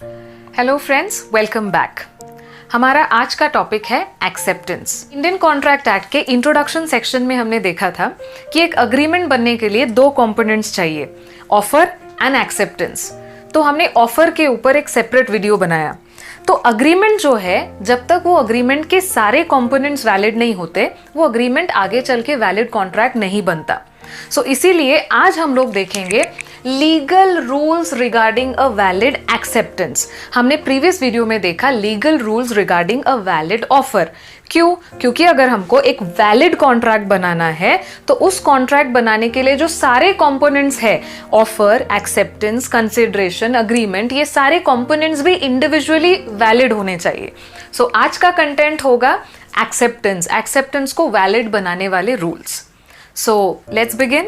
Hello friends, welcome back. हमारा आज का टॉपिक है एक्सेप्टेंस। इंडियन कॉन्ट्रैक्ट एक्ट के इंट्रोडक्शन सेक्शन में हमने देखा था कि एक अग्रीमेंट बनने के लिए दो कंपोनेंट्स चाहिए, ऑफर एंड एक्सेप्टेंस। तो हमने ऑफर के ऊपर एक सेपरेट वीडियो बनाया। तो अग्रीमेंट जो है, जब तक वो अग्रीमेंट के सारे कंपोनेंट्स वैलिड नहीं होते, वो अग्रीमेंट आगे चल के वैलिड कॉन्ट्रैक्ट नहीं बनता। सो इसीलिए आज हम लोग देखेंगे legal rules regarding a valid acceptance. हमने प्रीवियस वीडियो में देखा legal rules regarding a valid offer. क्यों? क्योंकि अगर हमको एक वैलिड कॉन्ट्रैक्ट बनाना है तो उस कॉन्ट्रैक्ट बनाने के लिए जो सारे कंपोनेंट्स है, ऑफर, एक्सेप्टेंस, कंसिडरेशन, अग्रीमेंट, ये सारे कंपोनेंट्स भी इंडिविजुअली वैलिड होने चाहिए। सो आज का कंटेंट होगा एक्सेप्टेंस, एक्सेप्टेंस को वैलिड बनाने वाले rules. So let's begin.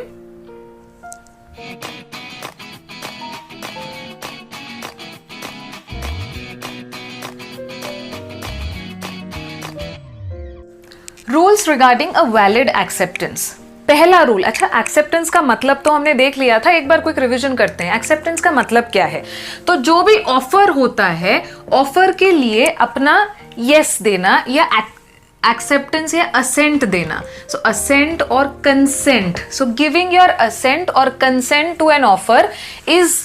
Rules regarding a valid acceptance. पहला रूल, अच्छा एक्सेप्टेंस का मतलब तो हमने देख लिया था, एक बार क्विक रिवीजन करते हैं। एक्सेप्टेंस का मतलब क्या है? तो जो भी ऑफर होता है, ऑफर के लिए अपना यस देना या एक्सेप्टेंस या असेंट देना। सो असेंट और consent, so giving your assent और consent to an offer is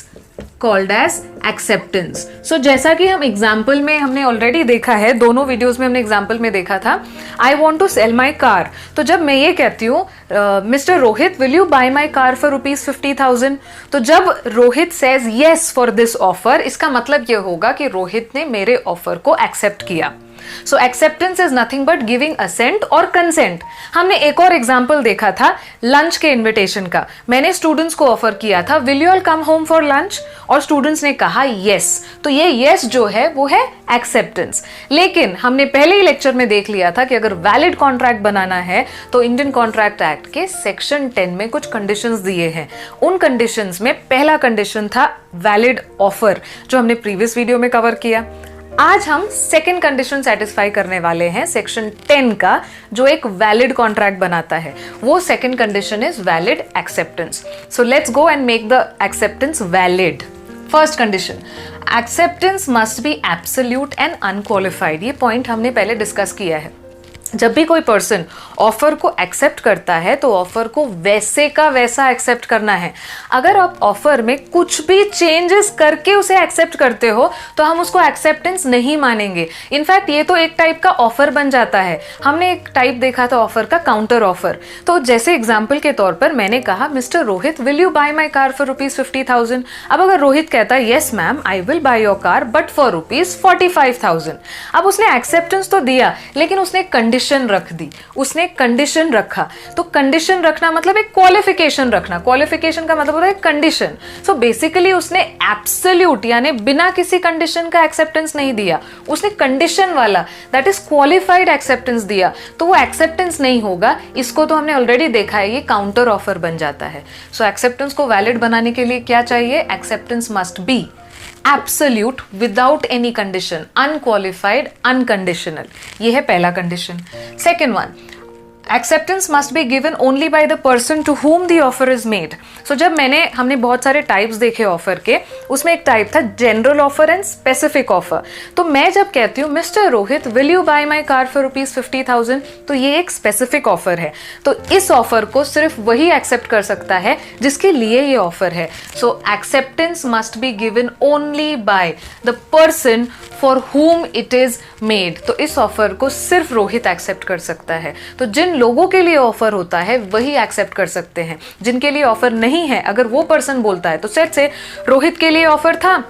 called as acceptance. So जैसा कि हम एग्जाम्पल में हमने ऑलरेडी देखा है, दोनों वीडियोस में हमने एग्जाम्पल में देखा था, I want to sell my car. तो जब मैं ये कहती हूँ mister Rohit will you buy my car for ₹50,000, तो जब Rohit says yes for this offer, इसका मतलब ये होगा कि रोहित ने मेरे ऑफर को एक्सेप्ट किया। So acceptance is nothing but giving assent और कंसेंट। हमने एक और एग्जाम्पल देखा था लंच के इन्विटेशन का। मैंने स्टूडेंट्स को ऑफर किया था will you all come home for lunch, और स्टूडेंट्स ने कहा यस। तो ये यस जो है वो है एक्सेप्टेंस। लेकिन हमने पहले ही लेक्चर में देख लिया था कि अगर वैलिड कॉन्ट्रैक्ट बनाना है तो इंडियन कॉन्ट्रैक्ट एक्ट के सेक्शन 10 में कुछ कंडीशंस दिए हैं। उन कंडीशंस में पहला कंडीशन था वैलिड ऑफर, जो हमने प्रीवियस वीडियो में कवर किया। आज हम सेकेंड कंडीशन सेटिस्फाई करने वाले हैं सेक्शन 10 का, जो एक वैलिड कॉन्ट्रैक्ट बनाता है। वो second condition is valid acceptance. So let's go and make the acceptance valid. First condition, acceptance must be absolute and unqualified. ये पॉइंट हमने पहले डिस्कस किया है। जब भी कोई पर्सन ऑफर को एक्सेप्ट करता है तो ऑफर को वैसे का वैसा एक्सेप्ट करना है। अगर आप ऑफर में कुछ भी चेंजेस करके उसे एक्सेप्ट करते हो तो हम उसको एक्सेप्टेंस नहीं मानेंगे। इनफैक्ट ये तो एक टाइप का ऑफर बन जाता है। हमने एक टाइप देखा था ऑफर का, काउंटर ऑफर। तो जैसे एग्जाम्पल के तौर पर मैंने कहा mister Rohit will you buy my car for ₹50,000। अब अगर रोहित कहता है yes ma'am I will buy your car but for ₹45,000। अब उसने एक्सेप्टेंस तो दिया, लेकिन उसने कंडीशन रख दी, उसने कंडीशन रखा। तो कंडीशन रखना मतलब एक क्वालिफिकेशन रखना। क्वालिफिकेशन का मतलब होता है कंडीशन। सो बेसिकली उसने एब्सोल्यूट यानी बिना किसी कंडीशन का एक्सेप्टेंस नहीं दिया, उसने कंडीशन वाला दैट इज क्वालिफाइड एक्सेप्टेंस दिया। तो वो एक्सेप्टेंस नहीं होगा। इसको तो हमने ऑलरेडी देखा है, ये काउंटर ऑफर बन जाता है। सो एक्सेप्टेंस को वैलिड बनाने के लिए क्या चाहिए? Acceptance must be absolute without any condition, unqualified, unconditional. ये है पहला condition. Second one, acceptance must be given only by the person to whom the offer is made. So जब हमने बहुत सारे टाइप्स देखे ऑफर के, उसमें एक टाइप था general offer and specific offer. तो मैं जब कहती हूँ mister Rohit will you buy my car for ₹50,000, तो ये एक स्पेसिफिक ऑफर है। तो इस ऑफर को सिर्फ वही एक्सेप्ट कर सकता है जिसके लिए ये ऑफर है। So acceptance must be given only by the person for whom it is made. तो इस ऑफर को सिर्फ रोहित एक्सेप्ट कर सकता है। तो जिन लोगों के लिए ऑफर होता है वही एक्सेप्ट कर सकते हैं। जिनके लिए ऑफर नहीं है, अगर वो पर्सन बोलता है, तो सेट से रोहित के लिए ऑफर था,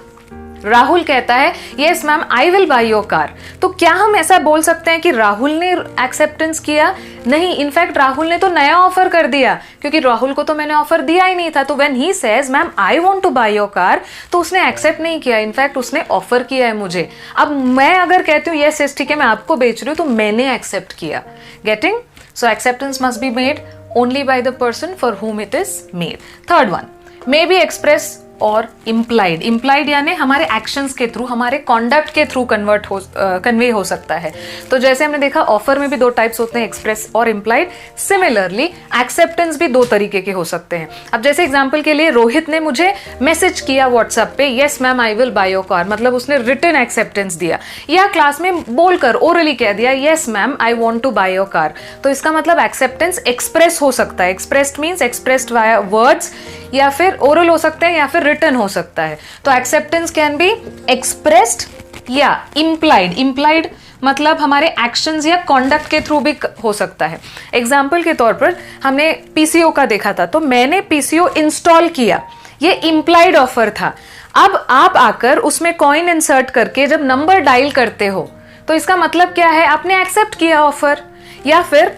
राहुल कहता है yes ma'am I will buy your car, तो क्या हम ऐसा बोल सकते हैं कि राहुल ने एक्सेप्टेंस किया? नहीं, इनफैक्ट राहुल ने तो नया ऑफर कर दिया, क्योंकि राहुल को तो मैंने ऑफर दिया ही नहीं था। तो when he says ma'am I want to buy your car, तो उसने एक्सेप्ट नहीं किया, इनफैक्ट उसने ऑफर किया है मुझे। अब मैं अगर कहती हूँ यस ठीक है मैं आपको बेच रही हूँ, तो मैंने एक्सेप्ट किया। Getting? So acceptance must be made only by the person for whom it is made. Third one, may be expressed और इम्प्लाइड। इम्प्लाइड यानी हमारे एक्शंस के थ्रू, हमारे कॉन्डक्ट के थ्रू कन्वे हो सकता है। तो जैसे हमने देखा ऑफर में भी दो टाइप्स होते हैं, एक्सप्रेस और इम्प्लाइड। सिमिलरली एक्सेप्टेंस भी दो तरीके के हो सकते हैं। अब जैसे एग्जांपल के लिए रोहित ने मुझे मैसेज किया व्हाट्सएप पे, yes ma'am I will buy your car, मतलब उसने रिटन एक्सेप्टेंस दिया, या क्लास में बोलकर ओरली कह दिया yes ma'am I want to buy your car. तो इसका मतलब एक्सेप्टेंस एक्सप्रेस हो सकता है। Expressed means expressed via words, या फिर ओरल हो सकता है, या फिर रिटन हो सकता है। तो एक्सेप्टेंस कैन बी एक्सप्रेस्ड या इम्प्लाइड। इम्प्लाइड मतलब हमारे एक्शंस या कॉन्डक्ट के थ्रू भी हो सकता है। एग्जाम्पल के तौर पर हमने पीसीओ का देखा था, तो मैंने पीसीओ इंस्टॉल किया, ये इम्प्लाइड ऑफर था। अब आप आकर उसमें कॉइन इंसर्ट करके जब नंबर डायल करते हो तो इसका मतलब क्या है, आपने एक्सेप्ट किया ऑफर। या फिर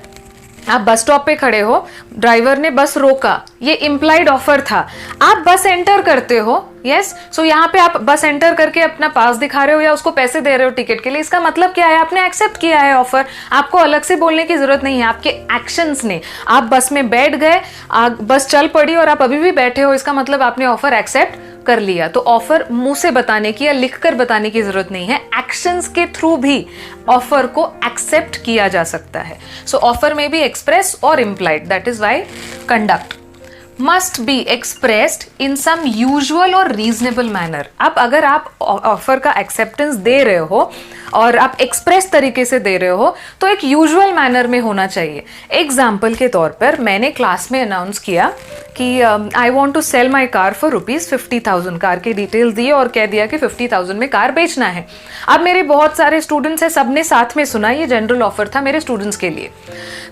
आप बस स्टॉप पे खड़े हो, ड्राइवर ने बस रोका, ये इम्प्लाइड ऑफर था। आप बस एंटर करते हो, यस, सो यहाँ पे आप बस एंटर करके अपना पास दिखा रहे हो या उसको पैसे दे रहे हो टिकट के लिए। इसका मतलब क्या है, आपने एक्सेप्ट किया है ऑफर। आपको अलग से बोलने की जरूरत नहीं है, आपके एक्शंस ने। आप बस में बैठ गए, बस चल पड़ी और आप अभी भी बैठे हो, इसका मतलब आपने ऑफर एक्सेप्ट कर लिया। तो ऑफर मुंह से बताने की या लिखकर बताने की जरूरत नहीं है, एक्शंस के थ्रू भी ऑफर को एक्सेप्ट किया जा सकता है। सो ऑफर में भी एक्सप्रेस और implied, that is by conduct must be expressed in some usual और reasonable manner। अब अगर आप ऑफर का एक्सेप्टेंस दे रहे हो और आप एक्सप्रेस तरीके से दे रहे हो तो एक यूजुअल मैनर में होना चाहिए। एग्जाम्पल के तौर पर मैंने क्लास में अनाउंस किया कि I want to sell my car for ₹50,000। Car की डिटेल्स दिए और कह दिया कि 50,000 में कार बेचना है। अब मेरे बहुत सारे स्टूडेंट्स हैं, सबने साथ में सुना, ये जनरल ऑफर था मेरे स्टूडेंट्स के लिए।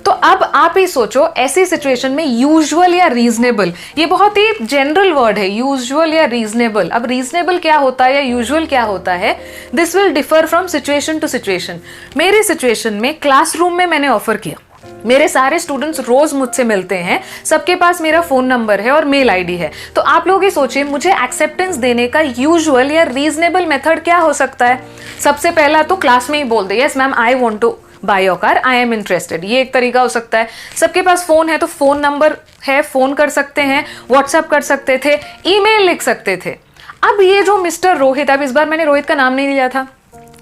तो अब आप ही सोचो ऐसी सिचुएशन में यूजुअल या रीजनेबल, ये बहुत ही जनरल वर्ड है, यूजुअल या रीजनेबल। अब रीजनेबल क्या होता है या यूजुअल क्या होता है, this will differ from situation to situation. मेरी सिचुएशन में क्लासरूम में मैंने ऑफर किया, मेरे सारे स्टूडेंट्स रोज मुझसे मिलते हैं, सबके पास मेरा फोन नंबर है और मेल आईडी है। तो आप लोग ये सोचिए मुझे एक्सेप्टेंस देने का यूजुअल या रीजनेबल मेथड क्या हो सकता है। सबसे पहला तो क्लास में ही बोल दे yes ma'am I want to buy your car, I am interested, ये एक तरीका हो सकता है। सबके पास फोन है तो फोन नंबर है, फोन कर सकते हैं, व्हाट्सएप कर सकते थे, ईमेल लिख सकते थे। अब ये जो मिस्टर रोहित, अब इस बार मैंने रोहित का नाम नहीं लिया था,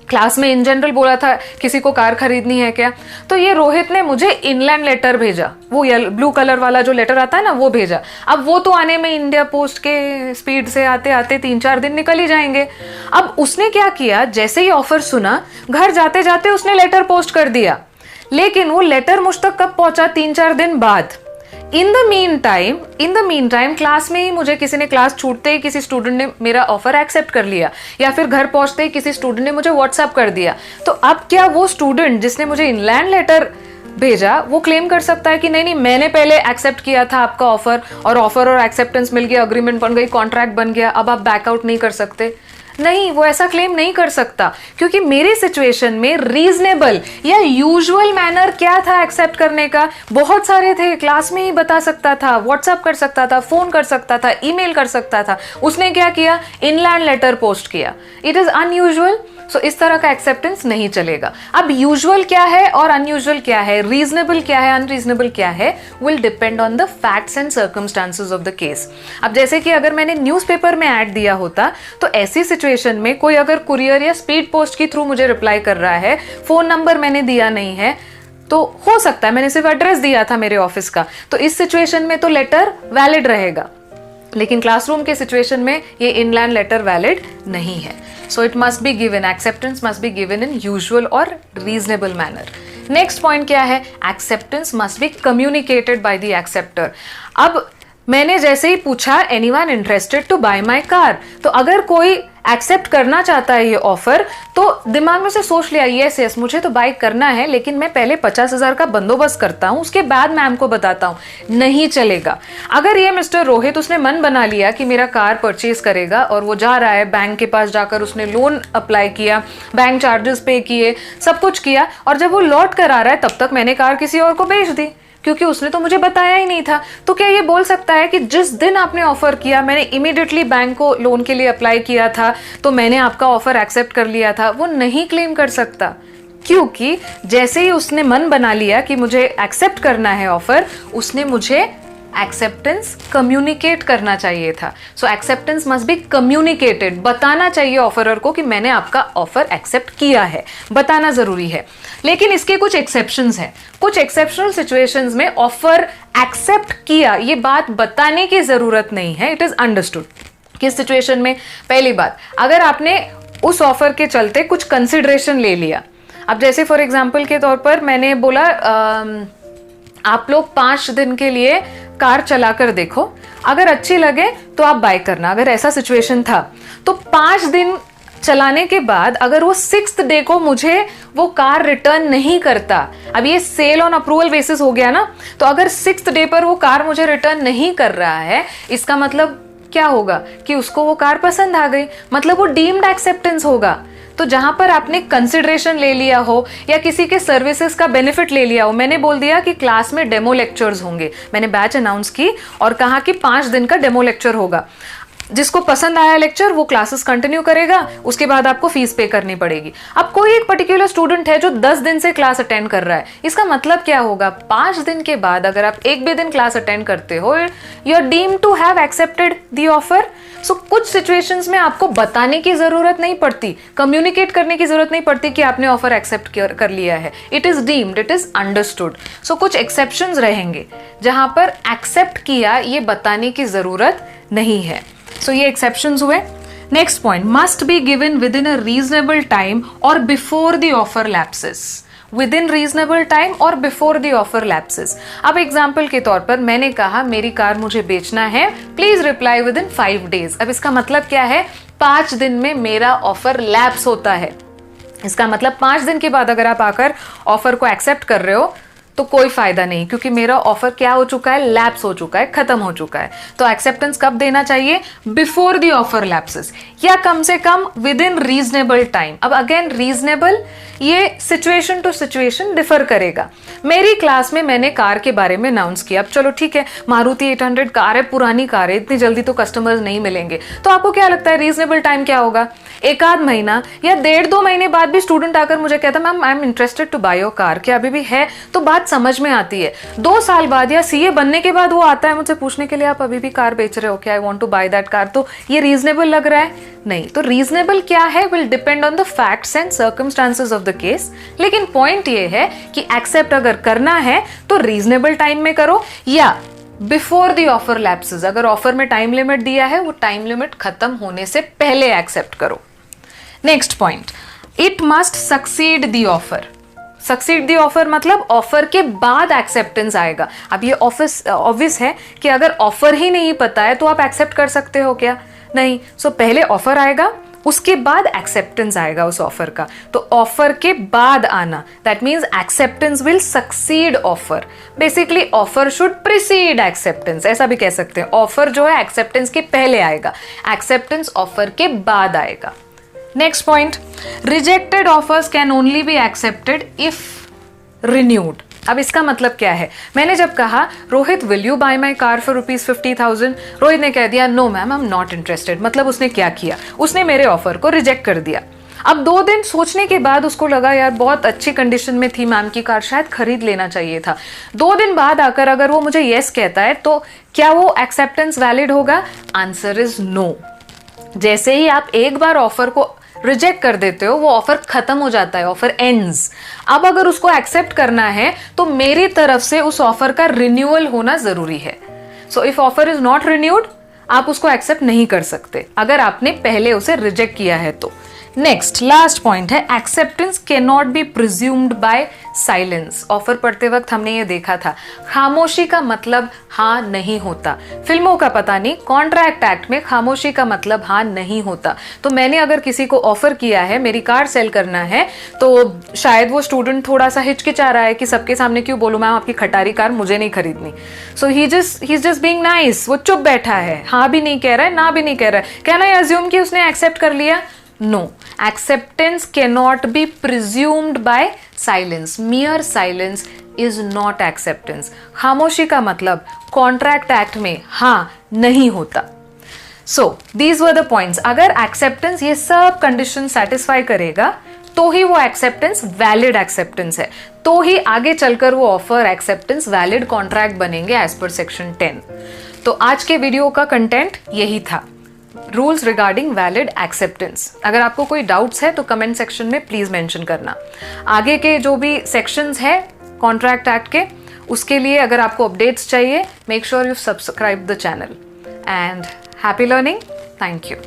क्लास में इन जनरल बोला था किसी को कार खरीदनी है क्या, तो ये रोहित ने मुझे इनलैंड लेटर भेजा, वो ब्लू कलर वाला जो लेटर आता है ना वो भेजा। अब वो तो आने में इंडिया पोस्ट के स्पीड से आते आते 3-4 दिन निकल ही जाएंगे। अब उसने क्या किया, जैसे ही ऑफर सुना घर जाते जाते उसने लेटर पोस्ट कर दिया, लेकिन वो लेटर मुझ तक कब पहुंचा, 3-4 दिन बाद। In the mean time class में ही मुझे किसी ने, क्लास छूटते ही किसी स्टूडेंट ने मेरा ऑफर एक्सेप्ट कर लिया, या फिर घर पहुंचते ही किसी स्टूडेंट ने मुझे व्हाट्सएप कर दिया। तो अब क्या वो स्टूडेंट जिसने मुझे इनलैंड लेटर भेजा वो क्लेम कर सकता है कि नहीं मैंने पहले एक्सेप्ट किया था आपका ऑफर और एक्सेप्टेंस मिल गया, अग्रीमेंट बन गई, कॉन्ट्रैक्ट बन गया, अब आप बैकआउट नहीं कर सकते? नहीं, वो ऐसा क्लेम नहीं कर सकता, क्योंकि मेरी सिचुएशन में रीजनेबल या यूजुअल मैनर क्या था एक्सेप्ट करने का, बहुत सारे थे। क्लास में ही बता सकता था, व्हाट्सएप कर सकता था, फोन कर सकता था, ईमेल कर सकता था। उसने क्या किया, इनलैंड लेटर पोस्ट किया। इट इज अनयूजुअल, सो इस तरह का एक्सेप्टेंस नहीं चलेगा। अब यूजुअल क्या है और अनयूजुअल क्या है, रीजनेबल क्या है, अनरीजनेबल क्या है, will depend on the facts and circumstances of the case. अब जैसे कि अगर मैंने न्यूज़पेपर में ऐड दिया होता तो ऐसी सिचुएशन में कोई अगर कुरियर या स्पीड पोस्ट के थ्रू मुझे रिप्लाई कर रहा है, फोन नंबर मैंने दिया नहीं है, तो हो सकता है, मैंने सिर्फ एड्रेस दिया था मेरे ऑफिस का, तो इस सिचुएशन में तो लेटर वैलिड रहेगा। लेकिन क्लासरूम के सिचुएशन में ये इनलैंड लेटर वैलिड नहीं है। So it must be given, acceptance must be given in usual और रीजनेबल मैनर। नेक्स्ट पॉइंट क्या है, acceptance must be communicated by the acceptor. अब मैंने जैसे ही पूछा anyone interested to buy my car, तो अगर कोई एक्सेप्ट करना चाहता है ये ऑफर तो दिमाग में से सोच लिया यस मुझे तो बाय करना है, लेकिन मैं पहले 50,000 का बंदोबस्त करता हूँ, उसके बाद मैम को बताता हूँ, नहीं चलेगा। अगर ये मिस्टर रोहित उसने मन बना लिया कि मेरा कार परचेज करेगा और वो जा रहा है बैंक के पास, जाकर उसने लोन अप्लाई किया, बैंक चार्जेस पे किए, सब कुछ किया, और जब वो लौट कर आ रहा है तब तक मैंने कार किसी और को बेच दी, क्योंकि उसने तो मुझे बताया ही नहीं था। तो क्या ये बोल सकता है कि जिस दिन आपने ऑफर किया मैंने इमीडिएटली बैंक को लोन के लिए अप्लाई किया था, तो मैंने आपका ऑफर एक्सेप्ट कर लिया था? वो नहीं क्लेम कर सकता, क्योंकि जैसे ही उसने मन बना लिया कि मुझे एक्सेप्ट करना है ऑफर, उसने मुझे एक्सेप्टेंस कम्युनिकेट करना चाहिए था। सो एक्सेप्टेंस मस्ट बी कम्युनिकेटेड, बताना चाहिए ऑफरर को कि मैंने आपका ऑफर एक्सेप्ट किया है, बताना जरूरी है। लेकिन इसके कुछ एक्सेप्शंस हैं, कुछ एक्सेप्शनल सिचुएशंस में ऑफर एक्सेप्ट किया ये बात बताने की जरूरत नहीं है, इट इज अंडरस्टूड। किस सिचुएशन में? पहली बात, अगर आपने उस ऑफर के चलते कुछ कंसिडरेशन ले लिया। अब जैसे फॉर एग्जाम्पल के तौर पर मैंने बोला आप लोग 5 दिन के लिए कार चला कर देखो, अगर अच्छी लगे तो आप बाय करना, अगर ऐसा सिचुएशन था तो 5 दिन चलाने के बाद अगर वो 6th डे को मुझे वो कार रिटर्न नहीं करता, अब ये सेल ऑन अप्रूवल बेसिस हो गया ना, तो अगर 6th डे पर वो कार मुझे रिटर्न नहीं कर रहा है, इसका मतलब क्या होगा कि उसको वो कार पसंद आ गई, मतलब वो डीम्ड एक्सेप्टेंस होगा। तो जहां पर आपने कंसिडरेशन ले लिया हो या किसी के सर्विसेज का बेनिफिट ले लिया हो, मैंने बोल दिया कि क्लास में डेमो लेक्चर्स होंगे, मैंने बैच अनाउंस की और कहा कि 5 दिन का डेमो लेक्चर होगा, जिसको पसंद आया लेक्चर वो क्लासेस कंटिन्यू करेगा, उसके बाद आपको फीस पे करनी पड़ेगी। अब कोई एक पर्टिकुलर स्टूडेंट है जो 10 दिन से क्लास अटेंड कर रहा है, इसका मतलब क्या होगा? 5 दिन के बाद अगर आप एक भी दिन क्लास अटेंड करते हो, you are deemed to have accepted the offer. So कुछ सिचुएशंस में आपको बताने की जरूरत नहीं पड़ती, कम्युनिकेट करने की जरूरत नहीं पड़ती कि आपने ऑफर एक्सेप्ट कर लिया है, it is deemed, it is understood. So कुछ एक्सेप्शंस रहेंगे जहां पर एक्सेप्ट किया ये बताने की जरूरत नहीं है। सो ये एक्सेप्शंस हुए। Next point, must be given within a reasonable time और before the offer lapses. Within reasonable time और बिफोर द ऑफर लैप्सेस। अब एग्जाम्पल के तौर पर मैंने कहा मेरी कार मुझे बेचना है, please reply with in 5 days. अब इसका मतलब क्या है? 5 दिन में मेरा ऑफर लैप्स होता है। इसका मतलब 5 दिन के बाद अगर आप आकर ऑफर को एक्सेप्ट कर रहे हो तो कोई फायदा नहीं, क्योंकि मेरा ऑफर क्या हो चुका है? लैप्स हो चुका है, खत्म हो चुका है। तो एक्सेप्टेंस कब देना चाहिए? बिफोर द ऑफर लैप्सेस, या कम से come with in reasonable time. अब अगेन रीजनेबल ये सिचुएशन टू सिचुएशन डिफर करेगा। मेरी क्लास में मैंने कार के बारे में अनाउंस किया, अब चलो ठीक है मारुति 800 कार है, पुरानी कार है, इतनी जल्दी तो कस्टमर्स नहीं मिलेंगे, तो आपको क्या लगता है रीजनेबल टाइम क्या होगा? 1-आध महीना या 1.5-2 महीने बाद भी स्टूडेंट आकर मुझे कहता ma'am I am interested to buy your car, क्या अभी भी है? तो बात समझ में आती है। 2 साल बाद या सीए बनने के बाद वो आता है मुझसे पूछने के लिए आप अभी भी कार बेच रहे हो क्या? I want to buy that car, तो ये रीजनेबल लग रहा है? नहीं। तो रीजनेबल क्या है? Will depend on the facts and circumstances of the case. लेकिन पॉइंट ये है कि एक्सेप्ट अगर करना है तो रीजनेबल टाइम में करो, या बिफोर द ऑफर लैप्सेस, अगर ऑफर में टाइम लिमिट दिया है वो टाइम लिमिट खत्म होने से पहले एक्सेप्ट करो। Next point, it must succeed the offer. Succeed the offer मतलब ऑफर के बाद एक्सेप्टेंस आएगा। अब ये ऑब्वियस है कि अगर ऑफर ही नहीं पता है तो आप एक्सेप्ट कर सकते हो क्या? नहीं। सो पहले ऑफर आएगा, उसके बाद एक्सेप्टेंस आएगा उस ऑफर का। तो ऑफर के बाद आना, that means acceptance will succeed offer. Basically offer should preceded acceptance, ऐसा भी कह सकते हैं। ऑफर जो है एक्सेप्टेंस के पहले आएगा, एक्सेप्टेंस ऑफर के बाद आएगा। Next point, rejected offers can only be accepted if renewed. अब इसका मतलब क्या है? मैंने जब कहा Rohit will you buy my car for ₹50,000, Rohit ने कह दिया no ma'am I am not interested. मतलब उसने क्या किया? उसने मेरे ऑफर को रिजेक्ट कर दिया। अब 2 दिन सोचने के बाद उसको लगा यार बहुत अच्छी कंडीशन में थी मैम की कार, शायद खरीद लेना चाहिए था। 2 दिन बाद आकर अगर वो मुझे यस कहता है तो क्या वो एक्सेप्टेंस वैलिड होगा? Answer is no. जैसे ही आप एक बार ऑफर को रिजेक्ट कर देते हो वो ऑफर खत्म हो जाता है, ऑफर एंड्स। अब अगर उसको एक्सेप्ट करना है तो मेरी तरफ से उस ऑफर का रिन्यूअल होना जरूरी है। So if offer is not renewed आप उसको एक्सेप्ट नहीं कर सकते अगर आपने पहले उसे रिजेक्ट किया है तो। नेक्स्ट लास्ट पॉइंट है, acceptance can not be presumed by silence. Offer पढ़ते वक्त हमने ये देखा था, खामोशी का मतलब हाँ नहीं होता। फिल्मों का पता नहीं, कॉन्ट्रैक्ट एक्ट में खामोशी का मतलब हाँ नहीं होता। तो मैंने अगर किसी को ऑफर किया है मेरी कार सेल करना है तो शायद वो स्टूडेंट थोड़ा सा हिचकिचा रहा है कि सबके सामने क्यों बोलूं मैम आपकी खटारी कार मुझे नहीं खरीदनी। So he is just being nice, वो चुप बैठा है, हाँ भी नहीं कह रहा है ना भी नहीं कह रहा है। कैन आई अज्यूम कि उसने एक्सेप्ट कर लिया? No, acceptance cannot be presumed by silence. Mere silence is not acceptance. खामोशी का मतलब कॉन्ट्रैक्ट एक्ट में हाँ नहीं होता। So these were the points. अगर acceptance ये सब कंडीशन सेटिस्फाई करेगा तो ही वो एक्सेप्टेंस वैलिड एक्सेप्टेंस है, तो ही आगे चलकर वो ऑफर एक्सेप्टेंस वैलिड कॉन्ट्रैक्ट बनेंगे एज पर सेक्शन 10। तो आज के वीडियो का कंटेंट यही था, रूल्स रिगार्डिंग वैलिड एक्सेप्टेंस। अगर आपको कोई डाउट्स है तो कमेंट सेक्शन में प्लीज मेंशन करना। आगे के जो भी सेक्शंस है कॉन्ट्रैक्ट एक्ट के, उसके लिए अगर आपको अपडेट्स चाहिए, make sure you subscribe the channel. And happy learning. Thank you.